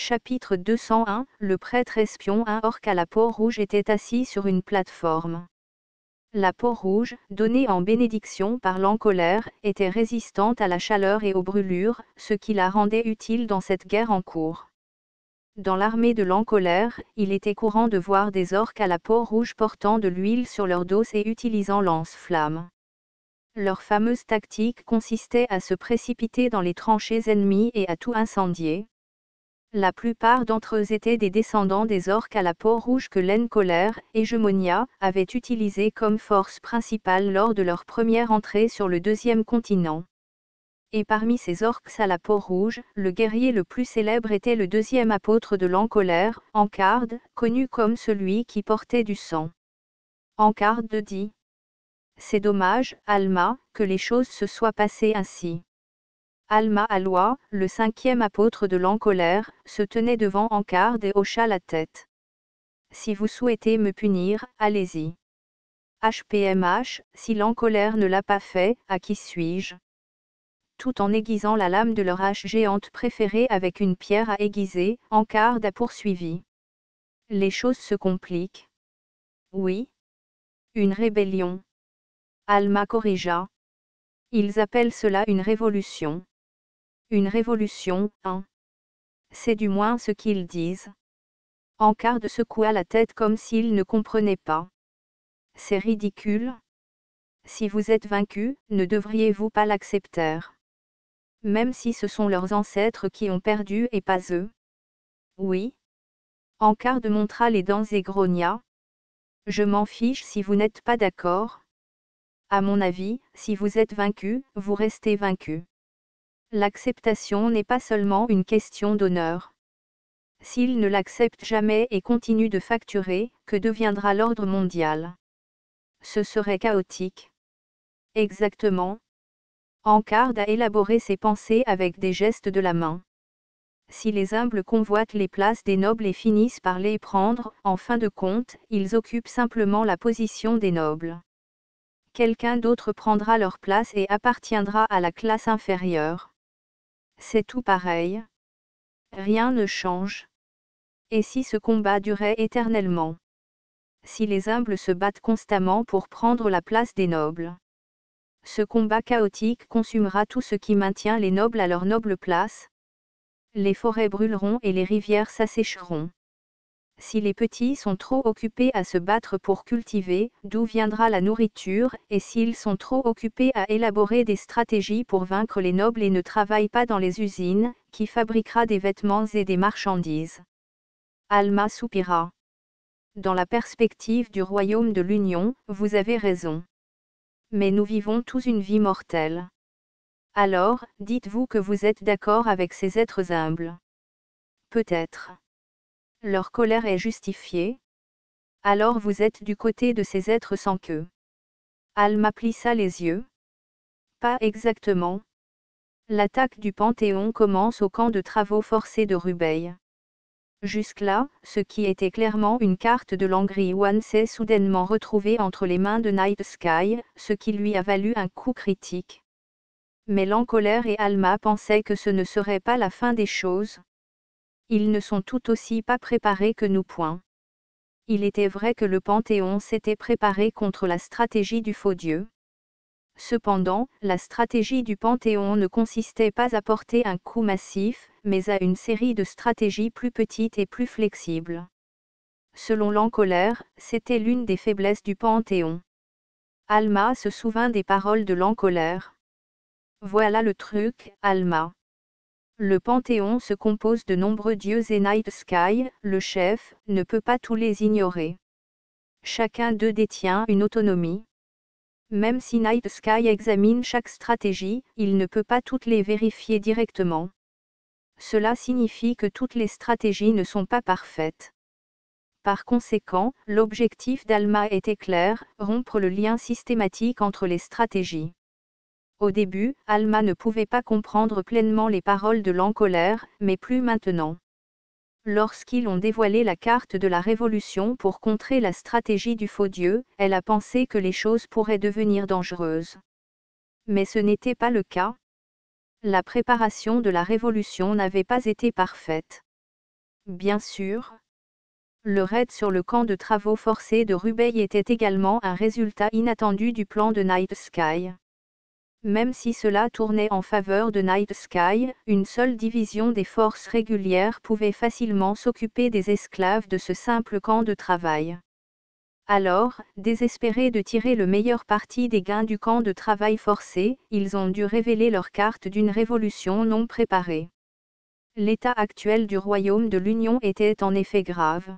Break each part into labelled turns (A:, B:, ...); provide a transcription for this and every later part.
A: Chapitre 201, le prêtre espion. Un orque à la peau rouge était assis sur une plateforme. La peau rouge, donnée en bénédiction par l'encolère, était résistante à la chaleur et aux brûlures, ce qui la rendait utile dans cette guerre en cours. Dans l'armée de l'encolère, il était courant de voir des orques à la peau rouge portant de l'huile sur leur dos et utilisant lance-flammes. Leur fameuse tactique consistait à se précipiter dans les tranchées ennemies et à tout incendier. La plupart d'entre eux étaient des descendants des orques à la peau rouge que l'encolère, Hégémonia, avait utilisé comme force principale lors de leur première entrée sur le deuxième continent. Et parmi ces orques à la peau rouge, le guerrier le plus célèbre était le deuxième apôtre de l'encolère, Encarde, connu comme celui qui portait du sang. Encarde dit: C'est dommage, Alma, que les choses se soient passées ainsi. Alma Alois, le cinquième apôtre de l'encolère, se tenait devant Encarde et hocha la tête. Si vous souhaitez me punir, allez-y. HPMH, si l'encolère ne l'a pas fait, à qui suis-je? Tout en aiguisant la lame de leur hache géante préférée avec une pierre à aiguiser, Encarde a poursuivi. Les choses se compliquent. Oui. Une rébellion. Alma corrigea. Ils appellent cela une révolution. Une révolution, hein. C'est du moins ce qu'ils disent. Encarde secoua la tête comme s'il ne comprenait pas. C'est ridicule. Si vous êtes vaincu, ne devriez-vous pas l'accepter? Même si ce sont leurs ancêtres qui ont perdu et pas eux. Oui. Encarde montra les dents et grogna. Je m'en fiche si vous n'êtes pas d'accord. À mon avis, si vous êtes vaincu, vous restez vaincu. L'acceptation n'est pas seulement une question d'honneur. S'ils ne l'acceptent jamais et continuent de facturer, que deviendra l'ordre mondial? Ce serait chaotique. Exactement. Encarde a élaboré ses pensées avec des gestes de la main. Si les humbles convoitent les places des nobles et finissent par les prendre, en fin de compte, ils occupent simplement la position des nobles. Quelqu'un d'autre prendra leur place et appartiendra à la classe inférieure. C'est tout pareil. Rien ne change. Et si ce combat durait éternellement? Si les humbles se battent constamment pour prendre la place des nobles? Ce combat chaotique consumera tout ce qui maintient les nobles à leur noble place. Les forêts brûleront et les rivières s'assécheront. Si les petits sont trop occupés à se battre pour cultiver, d'où viendra la nourriture? Et s'ils sont trop occupés à élaborer des stratégies pour vaincre les nobles et ne travaillent pas dans les usines, qui fabriquera des vêtements et des marchandises? Alma soupira. Dans la perspective du royaume de l'Union, vous avez raison. Mais nous vivons tous une vie mortelle. Alors, dites-vous que vous êtes d'accord avec ces êtres humbles? Peut-être. Leur colère est justifiée. Alors vous êtes du côté de ces êtres sans queue. Alma plissa les yeux. Pas exactement. L'attaque du Panthéon commence au camp de travaux forcés de Rubeil. Jusque-là, ce qui était clairement une carte de l'Angry-One s'est soudainement retrouvé entre les mains de Night Sky, ce qui lui a valu un coup critique. Mais l'encolère et Alma pensaient que ce ne serait pas la fin des choses. Ils ne sont tout aussi pas préparés que nous point. Il était vrai que le Panthéon s'était préparé contre la stratégie du faux Dieu. Cependant, la stratégie du Panthéon ne consistait pas à porter un coup massif, mais à une série de stratégies plus petites et plus flexibles. Selon l'encolère, c'était l'une des faiblesses du Panthéon. Alma se souvint des paroles de l'encolère. Voilà le truc, Alma. Le Panthéon se compose de nombreux dieux et Night Sky, le chef, ne peut pas tous les ignorer. Chacun d'eux détient une autonomie. Même si Night Sky examine chaque stratégie, il ne peut pas toutes les vérifier directement. Cela signifie que toutes les stratégies ne sont pas parfaites. Par conséquent, l'objectif d'Alma était clair, rompre le lien systématique entre les stratégies. Au début, Alma ne pouvait pas comprendre pleinement les paroles de l'encolère, mais plus maintenant. Lorsqu'ils ont dévoilé la carte de la révolution pour contrer la stratégie du faux Dieu, elle a pensé que les choses pourraient devenir dangereuses. Mais ce n'était pas le cas. La préparation de la révolution n'avait pas été parfaite. Bien sûr. Le raid sur le camp de travaux forcés de Rubeil était également un résultat inattendu du plan de Night Sky. Même si cela tournait en faveur de Night Sky, une seule division des forces régulières pouvait facilement s'occuper des esclaves de ce simple camp de travail. Alors, désespérés de tirer le meilleur parti des gains du camp de travail forcé, ils ont dû révéler leur carte d'une révolution non préparée. L'état actuel du royaume de l'Union était en effet grave.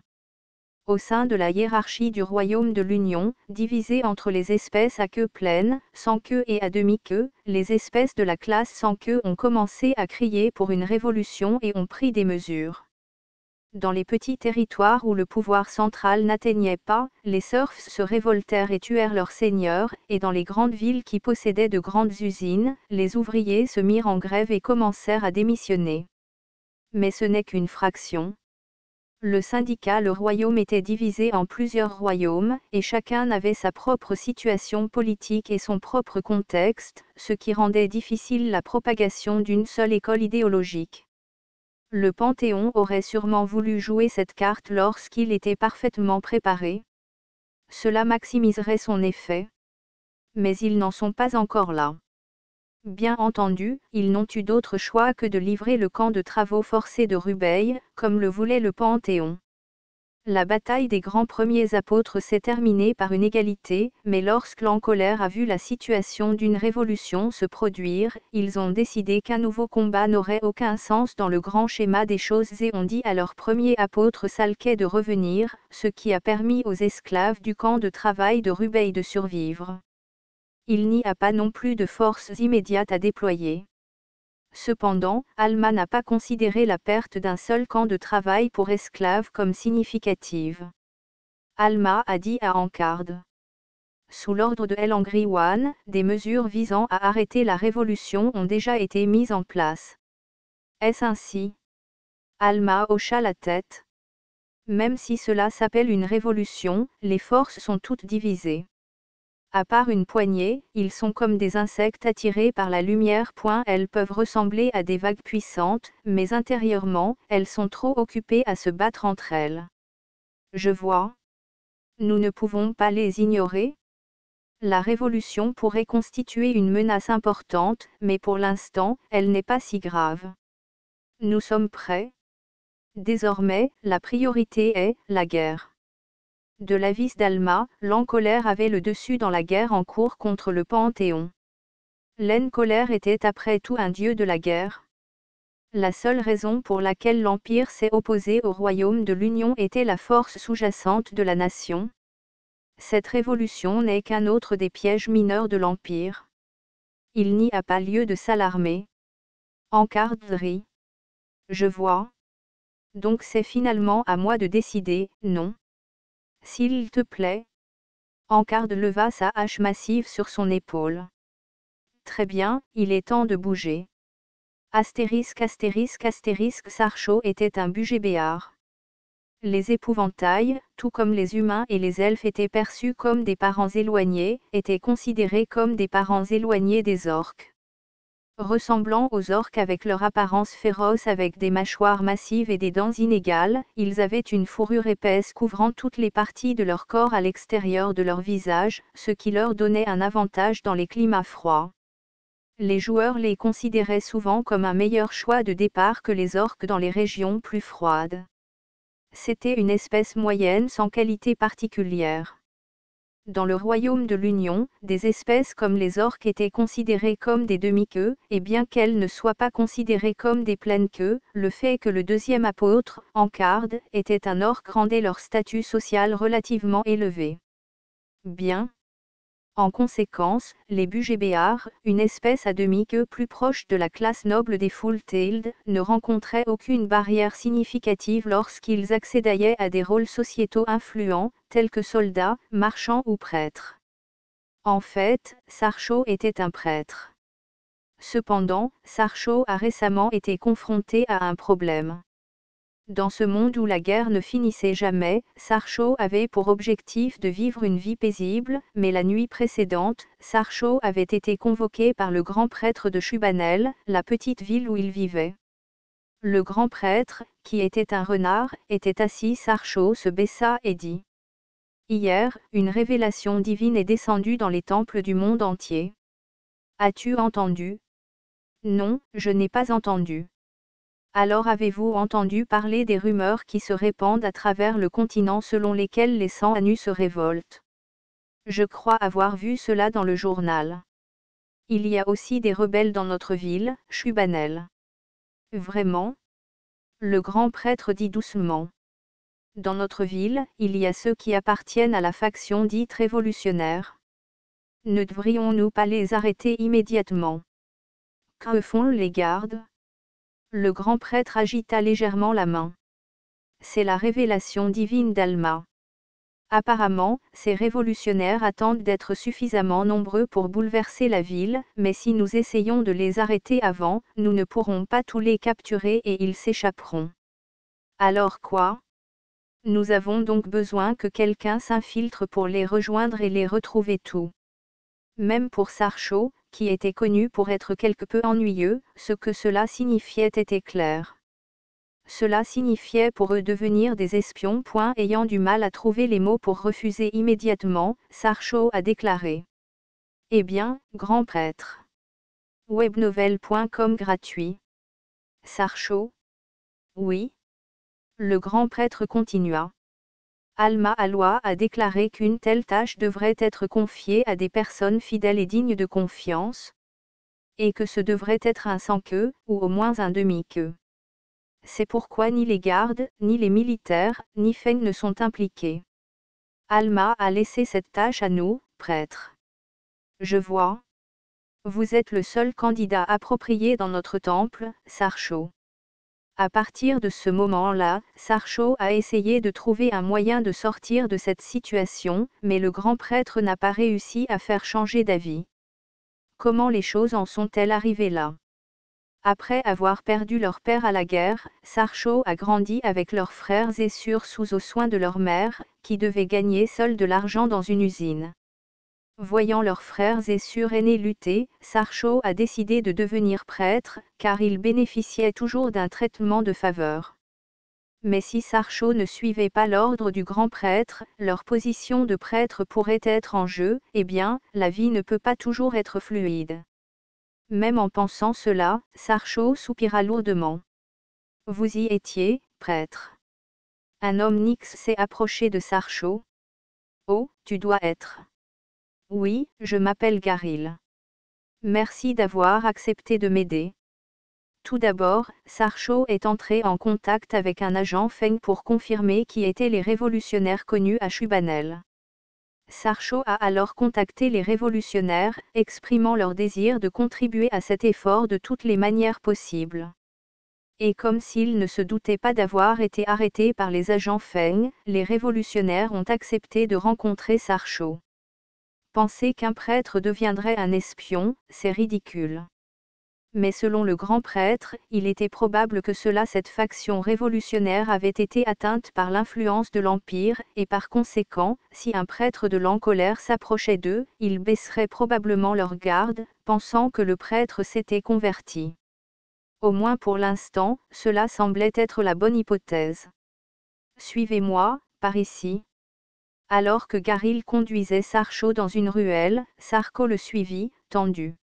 A: Au sein de la hiérarchie du royaume de l'Union, divisée entre les espèces à queue pleine, sans queue et à demi-queue, les espèces de la classe sans queue ont commencé à crier pour une révolution et ont pris des mesures. Dans les petits territoires où le pouvoir central n'atteignait pas, les serfs se révoltèrent et tuèrent leurs seigneurs, et dans les grandes villes qui possédaient de grandes usines, les ouvriers se mirent en grève et commencèrent à démissionner. Mais ce n'est qu'une fraction. Le syndicat Le Royaume était divisé en plusieurs royaumes, et chacun avait sa propre situation politique et son propre contexte, ce qui rendait difficile la propagation d'une seule école idéologique. Le Panthéon aurait sûrement voulu jouer cette carte lorsqu'il était parfaitement préparé. Cela maximiserait son effet. Mais ils n'en sont pas encore là. Bien entendu, ils n'ont eu d'autre choix que de livrer le camp de travaux forcés de Rubeil, comme le voulait le Panthéon. La bataille des grands premiers apôtres s'est terminée par une égalité, mais lorsque l'encolère a vu la situation d'une révolution se produire, ils ont décidé qu'un nouveau combat n'aurait aucun sens dans le grand schéma des choses et ont dit à leur premier apôtre Salquet de revenir, ce qui a permis aux esclaves du camp de travail de Rubeil de survivre. Il n'y a pas non plus de forces immédiates à déployer. Cependant, Alma n'a pas considéré la perte d'un seul camp de travail pour esclaves comme significative. Alma a dit à Encarde. Sous l'ordre de El Angriwan, des mesures visant à arrêter la révolution ont déjà été mises en place. Est-ce ainsi? Alma hocha la tête. Même si cela s'appelle une révolution, les forces sont toutes divisées. À part une poignée, ils sont comme des insectes attirés par la lumière. Elles peuvent ressembler à des vagues puissantes, mais intérieurement, elles sont trop occupées à se battre entre elles. Je vois. Nous ne pouvons pas les ignorer. La révolution pourrait constituer une menace importante, mais pour l'instant, elle n'est pas si grave. Nous sommes prêts. Désormais, la priorité est la guerre. De l'avis d'Alma, l'encolère avait le dessus dans la guerre en cours contre le Panthéon. L'encolère était après tout un dieu de la guerre. La seule raison pour laquelle l'Empire s'est opposé au royaume de l'Union était la force sous-jacente de la nation. Cette révolution n'est qu'un autre des pièges mineurs de l'Empire. Il n'y a pas lieu de s'alarmer. Encarde rit. Je vois. Donc c'est finalement à moi de décider, non? S'il te plaît. Encarde leva sa hache massive sur son épaule. Très bien, il est temps de bouger. Astérisque astérisque astérisque Sarcho était un bugébéard. Les épouvantails, tout comme les humains et les elfes étaient perçus comme des parents éloignés, étaient considérés comme des parents éloignés des orques. Ressemblant aux orques avec leur apparence féroce avec des mâchoires massives et des dents inégales, ils avaient une fourrure épaisse couvrant toutes les parties de leur corps à l'extérieur de leur visage, ce qui leur donnait un avantage dans les climats froids. Les joueurs les considéraient souvent comme un meilleur choix de départ que les orques dans les régions plus froides. C'était une espèce moyenne sans qualité particulière. Dans le royaume de l'Union, des espèces comme les orques étaient considérées comme des demi-queues, et bien qu'elles ne soient pas considérées comme des pleines queues, le fait que le deuxième apôtre, Encarde, était un orque rendait leur statut social relativement élevé. Bien. En conséquence, les bugébéards, une espèce à demi-queue plus proche de la classe noble des full-tailed, ne rencontraient aucune barrière significative lorsqu'ils accédaient à des rôles sociétaux influents, tels que soldats, marchands ou prêtres. En fait, Sarcho était un prêtre. Cependant, Sarcho a récemment été confronté à un problème. Dans ce monde où la guerre ne finissait jamais, Sarcho avait pour objectif de vivre une vie paisible, mais la nuit précédente, Sarcho avait été convoqué par le grand prêtre de Chubanel, la petite ville où il vivait. Le grand prêtre, qui était un renard, était assis. Sarchaud se baissa et dit. Hier, une révélation divine est descendue dans les temples du monde entier. As-tu entendu? Non, je n'ai pas entendu. Alors avez-vous entendu parler des rumeurs qui se répandent à travers le continent selon lesquelles les 100 Anus se révoltent? Je crois avoir vu cela dans le journal. Il y a aussi des rebelles dans notre ville, Chubanel. Vraiment? Le grand prêtre dit doucement. Dans notre ville, il y a ceux qui appartiennent à la faction dite révolutionnaire. Ne devrions-nous pas les arrêter immédiatement? Que font les gardes? Le grand prêtre agita légèrement la main. C'est la révélation divine d'Alma. Apparemment, ces révolutionnaires attendent d'être suffisamment nombreux pour bouleverser la ville, mais si nous essayons de les arrêter avant, nous ne pourrons pas tous les capturer et ils s'échapperont. Alors quoi? Nous avons donc besoin que quelqu'un s'infiltre pour les rejoindre et les retrouver tous. Même pour Sarchaud, qui était connu pour être quelque peu ennuyeux, ce que cela signifiait était clair. Cela signifiait pour eux devenir des espions. Ayant du mal à trouver les mots pour refuser immédiatement, Sarchaud a déclaré. Eh bien, grand prêtre. Webnovel.com gratuit. Sarchaud? Oui. Le grand prêtre continua. Alma Alois a déclaré qu'une telle tâche devrait être confiée à des personnes fidèles et dignes de confiance, et que ce devrait être un sans-queue, ou au moins un demi-queue. C'est pourquoi ni les gardes, ni les militaires, ni Feng ne sont impliqués. Alma a laissé cette tâche à nous, prêtres. Je vois. Vous êtes le seul candidat approprié dans notre temple, Sarchaud. À partir de ce moment-là, Sarchaud a essayé de trouver un moyen de sortir de cette situation, mais le grand prêtre n'a pas réussi à faire changer d'avis. Comment les choses en sont-elles arrivées là? Après avoir perdu leur père à la guerre, Sarchaud a grandi avec leurs frères et sœurs sous aux soins de leur mère, qui devait gagner seule de l'argent dans une usine. Voyant leurs frères et sœurs aînés lutter, Sarchaud a décidé de devenir prêtre, car il bénéficiait toujours d'un traitement de faveur. Mais si Sarchaud ne suivait pas l'ordre du grand prêtre, leur position de prêtre pourrait être en jeu. Eh bien, la vie ne peut pas toujours être fluide. Même en pensant cela, Sarchaud soupira lourdement. Vous y étiez, prêtre. Un homme Nix s'est approché de Sarchaud. Oh, tu dois être. Oui, je m'appelle Garil. Merci d'avoir accepté de m'aider. Tout d'abord, Sarchaud est entré en contact avec un agent Feng pour confirmer qui étaient les révolutionnaires connus à Chubanel. Sarchaud a alors contacté les révolutionnaires, exprimant leur désir de contribuer à cet effort de toutes les manières possibles. Et comme s'ils ne se doutaient pas d'avoir été arrêtés par les agents Feng, les révolutionnaires ont accepté de rencontrer Sarchaud. Penser qu'un prêtre deviendrait un espion, c'est ridicule. Mais selon le grand prêtre, il était probable que cette faction révolutionnaire avait été atteinte par l'influence de l'Empire, et par conséquent, si un prêtre de l'en-colère s'approchait d'eux, ils baisseraient probablement leur garde, pensant que le prêtre s'était converti. Au moins pour l'instant, cela semblait être la bonne hypothèse. Suivez-moi, par ici. Alors que Garil conduisait Sarchaud dans une ruelle, Sarchaud le suivit, tendu.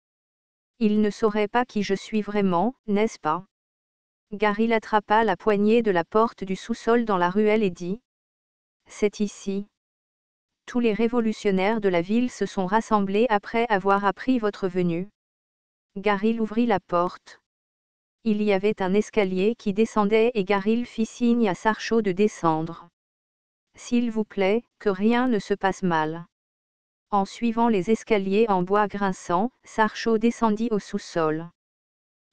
A: Il ne saurait pas qui je suis vraiment, n'est-ce pas? Garil attrapa la poignée de la porte du sous-sol dans la ruelle et dit. C'est ici. Tous les révolutionnaires de la ville se sont rassemblés après avoir appris votre venue. Garil ouvrit la porte. Il y avait un escalier qui descendait et Garil fit signe à Sarchaud de descendre. S'il vous plaît, que rien ne se passe mal. En suivant les escaliers en bois grinçant, Sarchaud descendit au sous-sol.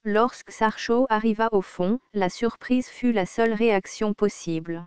A: Lorsque Sarchaud arriva au fond, la surprise fut la seule réaction possible.